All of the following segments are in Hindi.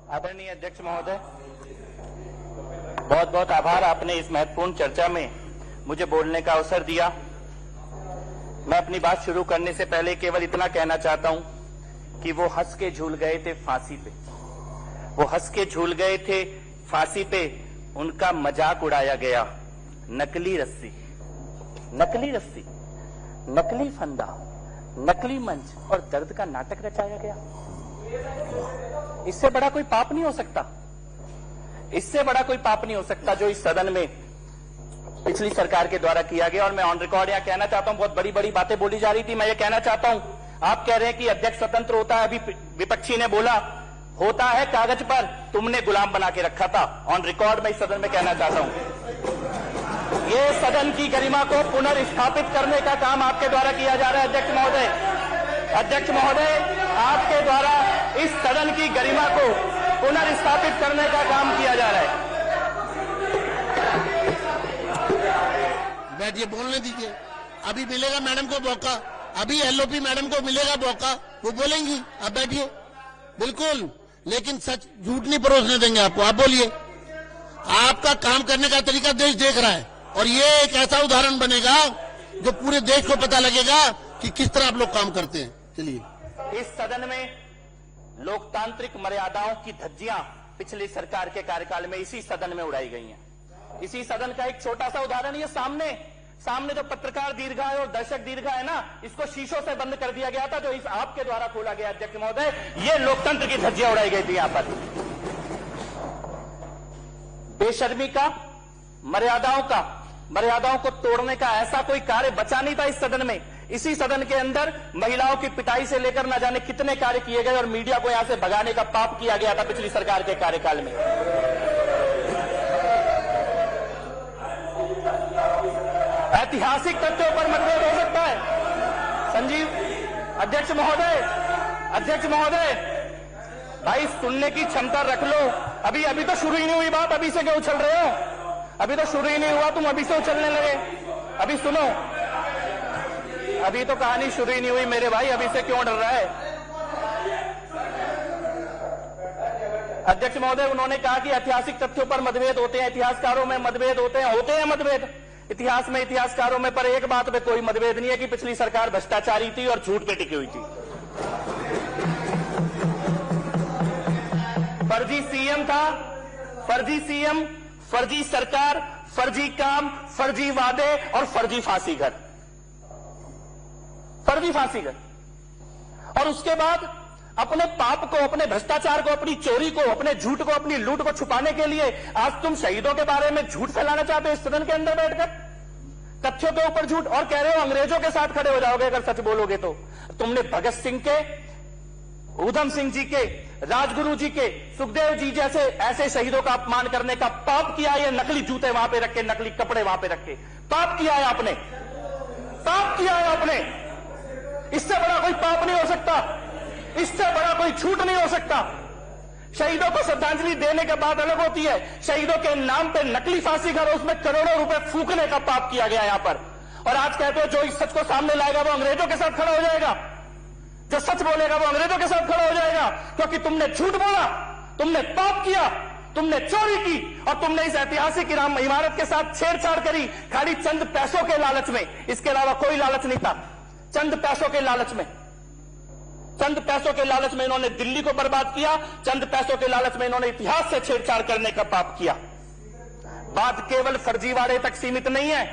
आदरणीय अध्यक्ष महोदय, बहुत बहुत आभार, आपने इस महत्वपूर्ण चर्चा में मुझे बोलने का अवसर दिया। मैं अपनी बात शुरू करने से पहले केवल इतना कहना चाहता हूं कि वो हंस के झूल गए थे फांसी पे, वो हंस के झूल गए थे फांसी पे, उनका मजाक उड़ाया गया। नकली रस्सी, नकली रस्सी, नकली फंदा, नकली मंच और दर्द का नाटक रचाया गया। इससे बड़ा कोई पाप नहीं हो सकता, इससे बड़ा कोई पाप नहीं हो सकता जो इस सदन में पिछली सरकार के द्वारा किया गया। और मैं ऑन रिकॉर्ड यहां कहना चाहता हूं, बहुत बड़ी बड़ी बातें बोली जा रही थी, मैं ये कहना चाहता हूं, आप कह रहे हैं कि अध्यक्ष स्वतंत्र होता है, अभी विपक्षी ने बोला होता है कागज पर, तुमने गुलाम बना के रखा था। ऑन रिकॉर्ड मैं इस सदन में कहना चाहता हूं, ये सदन की गरिमा को पुनर्स्थापित करने का काम आपके द्वारा किया जा रहा है। अध्यक्ष महोदय, अध्यक्ष महोदय, आपके द्वारा इस सदन की गरिमा को पुनर्स्थापित करने का काम किया जा रहा है। बैठिए, बोलने दीजिए, अभी मिलेगा मैडम को मौका, अभी एलओपी मैडम को मिलेगा मौका, वो बोलेंगी। अब बैठिए, बिल्कुल, लेकिन सच झूठ नहीं परोसने देंगे आपको। आप बोलिए, आपका काम करने का तरीका देश देख रहा है और ये एक ऐसा उदाहरण बनेगा जो पूरे देश को पता लगेगा कि किस तरह आप लोग काम करते हैं। चलिए, इस सदन में लोकतांत्रिक मर्यादाओं की धज्जियां पिछली सरकार के कार्यकाल में इसी सदन में उड़ाई गई हैं। इसी सदन का एक छोटा सा उदाहरण, ये सामने जो पत्रकार दीर्घा है और दर्शक दीर्घा है ना, इसको शीशों से बंद कर दिया गया था, जो इस आपके द्वारा खोला गया। अध्यक्ष महोदय, ये लोकतंत्र की धज्जियां उड़ाई गई थी यहां पर। बेशर्मी का, मर्यादाओं को तोड़ने का ऐसा कोई कार्य बचा नहीं था इस सदन में। इसी सदन के अंदर महिलाओं की पिटाई से लेकर न जाने कितने कार्य किए गए और मीडिया को यहां से भगाने का पाप किया गया था पिछली सरकार के कार्यकाल में। ऐतिहासिक तथ्यों पर मतभेद हो सकता है। संजीव, अध्यक्ष महोदय, भाई सुनने की क्षमता रख लो। अभी तो शुरू ही नहीं हुई बात, अभी से क्यों उछल रहे हो? अभी तो शुरू ही नहीं हुआ, तुम अभी से उछलने लगे। अभी सुनो, अभी तो कहानी शुरू ही नहीं हुई मेरे भाई, अभी से क्यों डर रहा है? अध्यक्ष महोदय, उन्होंने कहा कि ऐतिहासिक तथ्यों पर मतभेद होते हैं, इतिहासकारों में मतभेद होते हैं मतभेद इतिहास में, इतिहासकारों में, पर एक बात पे कोई मतभेद नहीं है कि पिछली सरकार भ्रष्टाचारी थी और झूठ पे टिकी हुई थी। फर्जी सीएम था, फर्जी सीएम, फर्जी सरकार, फर्जी काम, फर्जी वादे और फर्जी फांसी घर। और उसके बाद अपने पाप को, अपने भ्रष्टाचार को, अपनी चोरी को, अपने झूठ को, अपनी लूट को छुपाने के लिए आज तुम शहीदों के बारे में झूठ फैलाना चाहते हो इस सदन के अंदर बैठकर, तथ्यों के ऊपर झूठ, और कह रहे हो अंग्रेजों के साथ खड़े हो जाओगे अगर सच बोलोगे तो। तुमने भगत सिंह के, ऊधम सिंह जी के, राजगुरु जी के, सुखदेव जी जैसे ऐसे शहीदों का अपमान करने का पाप किया है। नकली जूते वहां पे रख के, नकली कपड़े वहां पे रख के पाप किया है आपने, पाप किया है आपने। इससे बड़ा कोई पाप नहीं हो सकता, इससे बड़ा कोई झूठ नहीं हो सकता। शहीदों को श्रद्धांजलि देने के बाद अलग होती है, शहीदों के नाम पे नकली फांसी घर, उसमें करोड़ों रुपए फूकने का पाप किया गया यहां पर। और आज कहते हो जो इस सच को सामने लाएगा वो अंग्रेजों के साथ खड़ा हो जाएगा, जो सच बोलेगा वो अंग्रेजों के साथ खड़ा हो जाएगा, क्योंकि तुमने झूठ बोला, तुमने पाप किया, तुमने चोरी की और तुमने इस ऐतिहासिक इमारत के साथ छेड़छाड़ करी, खाली चंद पैसों के लालच में। इसके अलावा कोई लालच नहीं था। चंद पैसों के लालच में इन्होंने दिल्ली को बर्बाद किया, चंद पैसों के लालच में इन्होंने इतिहास से छेड़छाड़ करने का पाप किया। बात केवल फर्जीवाड़े तक सीमित नहीं है,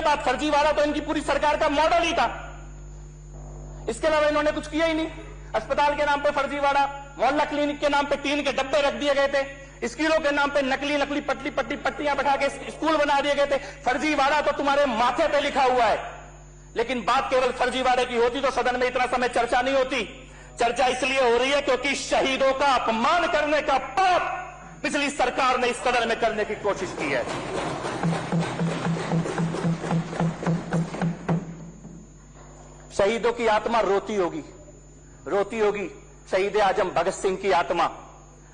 बात फर्जीवाड़ा तो इनकी पूरी सरकार का मॉडल ही था। इसके अलावा इन्होंने कुछ किया ही नहीं। अस्पताल के नाम पे फर्जीवाड़ा, मोहल्ला क्लिनिक के नाम पे टीन के डब्बे रख दिए गए थे, स्कूलों के नाम पे नकली पट्टियां बैठा के स्कूल बना दिए गए थे। फर्जीवाड़ा तो तुम्हारे माथे पे लिखा हुआ है, लेकिन बात केवल फर्जीवाड़े की होती तो सदन में इतना समय चर्चा नहीं होती। चर्चा इसलिए हो रही है क्योंकि शहीदों का अपमान करने का पाप पिछली सरकार ने इस सदन में करने की कोशिश की है। शहीदों की आत्मा रोती होगी। शहीद आजम भगत सिंह की आत्मा,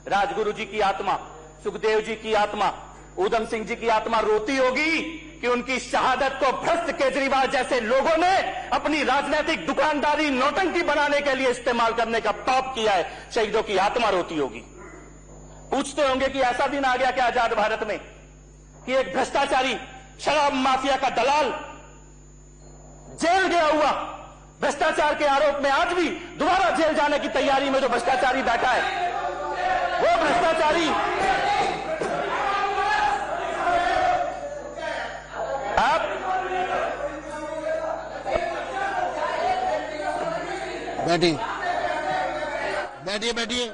राजगुरु जी की आत्मा, सुखदेव जी की आत्मा, ऊधम सिंह जी की आत्मा रोती होगी कि उनकी शहादत को भ्रष्ट केजरीवाल जैसे लोगों ने अपनी राजनीतिक दुकानदारी नौटंकी बनाने के लिए इस्तेमाल करने का पाप किया है। शहीदों की आत्मा रोती होगी। पूछते होंगे कि ऐसा दिन आ गया क्या आजाद भारत में कि एक भ्रष्टाचारी शराब माफिया का दलाल जेल गया हुआ भ्रष्टाचार के आरोप में आज भी दोबारा जेल जाने की तैयारी में जो भ्रष्टाचारी बैठा है, वो भ्रष्टाचारी आप बैठिए बैठिए बैठिए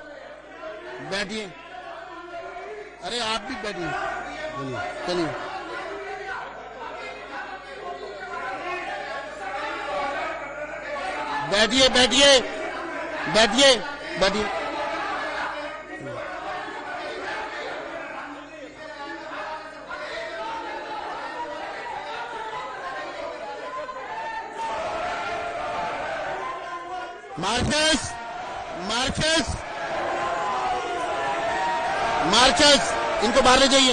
बैठिए। अरे आप भी बैठिए, चलिए चलिए। बैठिए बैठिए बैठिए बैठिए। मार्कस मार्कस मार्कस, इनको बाहर ले जाइए,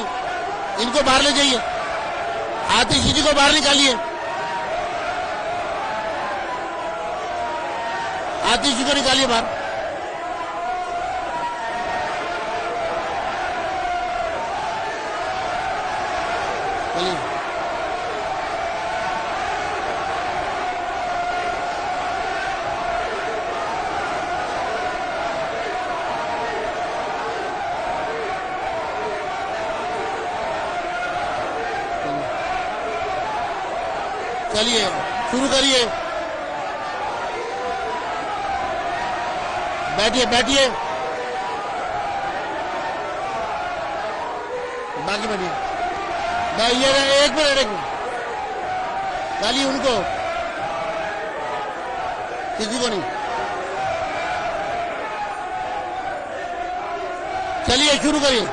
इनको बाहर ले जाइए। आतिशी जी को बाहर निकालिए, आतिशी को निकालिए बाहर। चलिए चलिए शुरू करिए। बैठिए बैठिए, बाकी बैठिए। एक मिनट खाली उनको, किसी को नहीं। चलिए शुरू करिए।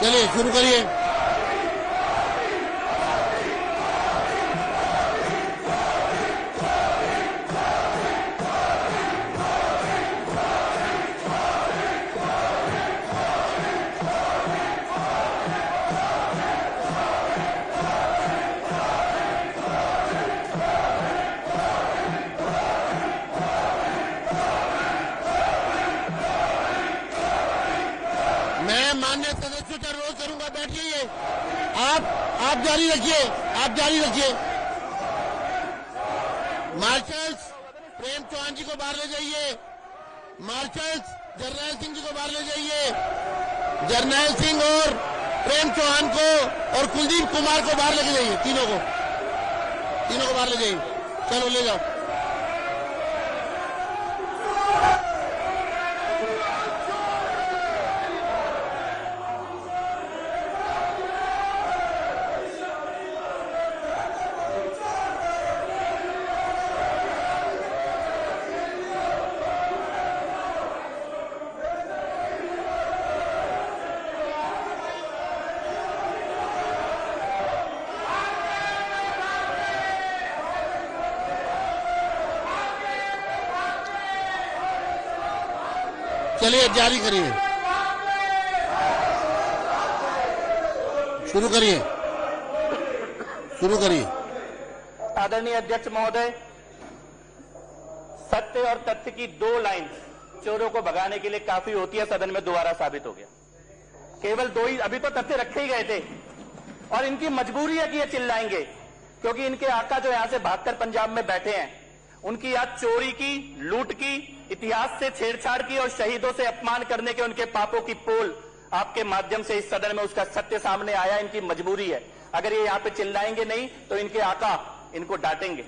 चलिए शुरू करिए। मैं माननीय सदस्यों का अनुरोध करूंगा, बैठिए। आप जारी रखिए, आप जारी रखिए। मार्शल्स प्रेम चौहान जी को बाहर ले जाइए। मार्शल्स जरनैल सिंह जी को बाहर ले जाइए। जरनैल सिंह और प्रेम चौहान को और कुलदीप कुमार को बाहर लेके जाइए। तीनों को बाहर ले जाइए। चलो ले जाओ। चलिए जारी करिए, शुरू करिए, शुरू करिए। आदरणीय अध्यक्ष महोदय, सत्य और तथ्य की दो लाइन चोरों को भगाने के लिए काफी होती है, सदन में दोबारा साबित हो गया। केवल दो ही, अभी तो तथ्य रखे ही गए थे और इनकी मजबूरी है कि ये चिल्लाएंगे, क्योंकि इनके आका जो यहां से भागकर पंजाब में बैठे हैं, उनकी आज चोरी की, लूट की, इतिहास से छेड़छाड़ की और शहीदों से अपमान करने के उनके पापों की पोल आपके माध्यम से इस सदन में उसका सत्य सामने आया। इनकी मजबूरी है, अगर ये यहां पे चिल्लाएंगे नहीं तो इनके आका इनको डांटेंगे,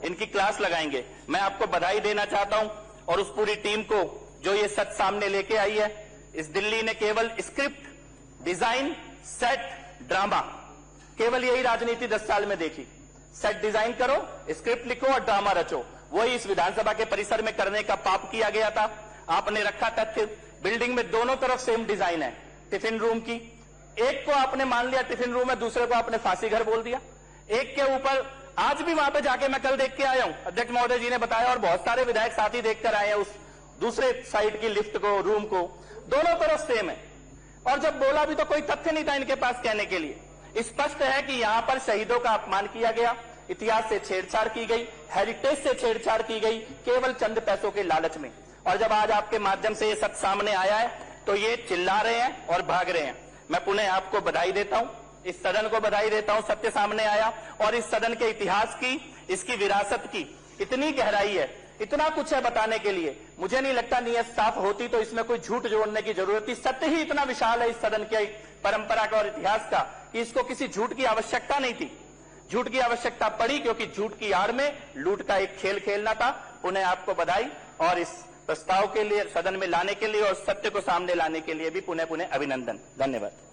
इनकी क्लास लगाएंगे। मैं आपको बधाई देना चाहता हूं और उस पूरी टीम को जो ये सच सामने लेके आई है। इस दिल्ली ने केवल स्क्रिप्ट, डिजाइन, सेट, ड्रामा, केवल यही राजनीति 10 साल में देखी। सेट डिजाइन करो, स्क्रिप्ट लिखो और ड्रामा रचो। वही इस विधानसभा के परिसर में करने का पाप किया गया था। आपने रखा तथ्य, बिल्डिंग में दोनों तरफ सेम डिजाइन है, टिफिन रूम की, एक को आपने मान लिया टिफिन रूम में, दूसरे को आपने फांसी घर बोल दिया। एक के ऊपर आज भी वहां पे जाके मैं कल देख के आया हूं, अध्यक्ष महोदय जी ने बताया और बहुत सारे विधायक साथी देखकर आए हैं, उस दूसरे साइड की लिफ्ट को, रूम को, दोनों तरफ सेम है। और जब बोला भी तो कोई तथ्य नहीं था इनके पास कहने के लिए। स्पष्ट है कि यहां पर शहीदों का अपमान किया गया, इतिहास से छेड़छाड़ की गई, हेरिटेज से छेड़छाड़ की गई, केवल चंद पैसों के लालच में। और जब आज आपके माध्यम से ये सत्य सामने आया है तो ये चिल्ला रहे हैं और भाग रहे हैं। मैं पुनः आपको बधाई देता हूं, इस सदन को बधाई देता हूं, सत्य सामने आया और इस सदन के इतिहास की, इसकी विरासत की इतनी गहराई है, इतना कुछ है बताने के लिए। मुझे नहीं लगता नीयत साफ होती तो इसमें कोई झूठ जोड़ने की जरूरत थी। सत्य ही इतना विशाल है इस सदन की परंपरा का और इतिहास का कि इसको किसी झूठ की आवश्यकता नहीं थी। झूठ की आवश्यकता पड़ी क्योंकि झूठ की आड़ में लूट का एक खेल खेलना था। पुनः आपको बधाई और इस प्रस्ताव के लिए, सदन में लाने के लिए और सत्य को सामने लाने के लिए भी पुनः अभिनंदन। धन्यवाद।